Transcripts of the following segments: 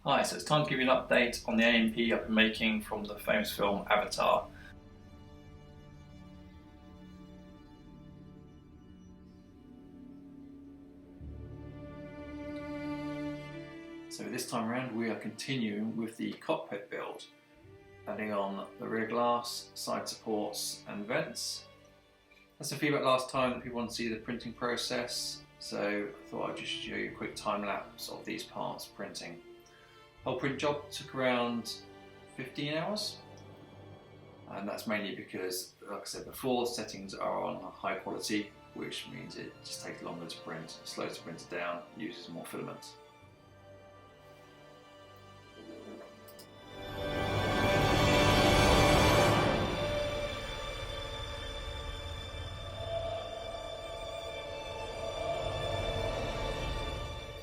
Hi, so it's time to give you an update on the A&P I've been making from the famous film Avatar. So this time around we are continuing with the cockpit build, adding on the rear glass, side supports and vents. That's the feedback last time that people want to see the printing process, so I thought I'd just show you a quick time lapse of these parts printing. The whole print job took around 15 hours, and that's mainly because, like I said before, settings are on high quality, which means it just takes longer to print, slows the printer down, uses more filament.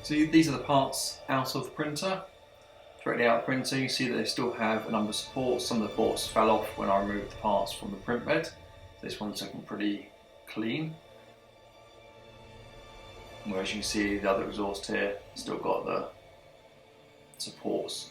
So these are the parts out of the printer. Directly out of the printer, you see that they still have a number of supports. Some of the ports fell off when I removed the parts from the print bed. This one's looking pretty clean. And as you can see, the other exhaust here still got the supports,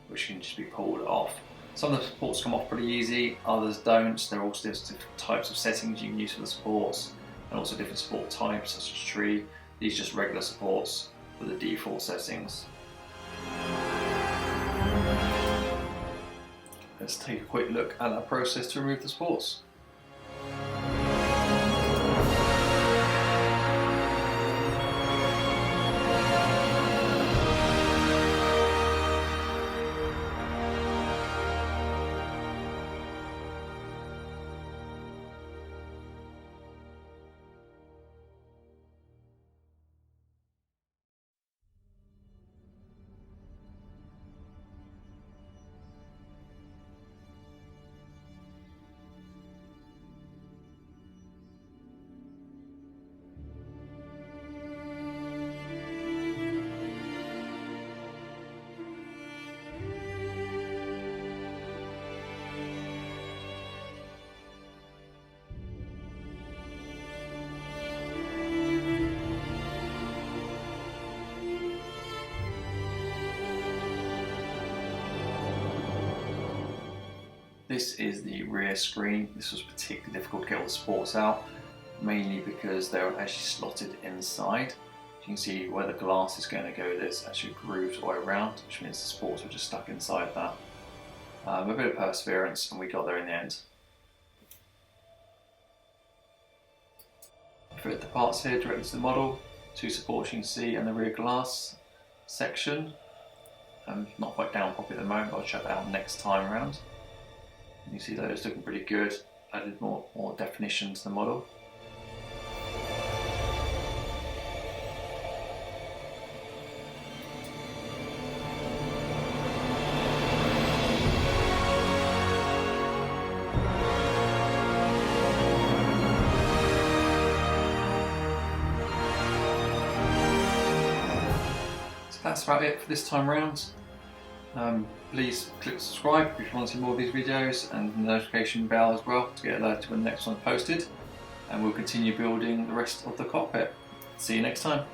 which can just be pulled off. Some of the supports come off pretty easy, others don't. There are also different types of settings you can use for the supports, and also different support types such as tree. These are just regular supports with the default settings. Let's take a quick look at that process to remove the supports. This is the rear screen. This was particularly difficult to get all the supports out, mainly because they're actually slotted inside. You can see where the glass is going to go, there's actually grooves all the way around, which means the supports were just stuck inside that. A bit of perseverance, and we got there in the end. Fit the parts here directly to the model, two supports you can see, and the rear glass section. Not quite down properly at the moment, but I'll check that out next time around. You see those looking pretty good, added more definition to the model. So that's about it for this time round. Please click subscribe if you want to see more of these videos, and the notification bell as well to get alerted when the next one's posted, and we'll continue building the rest of the cockpit. See you next time.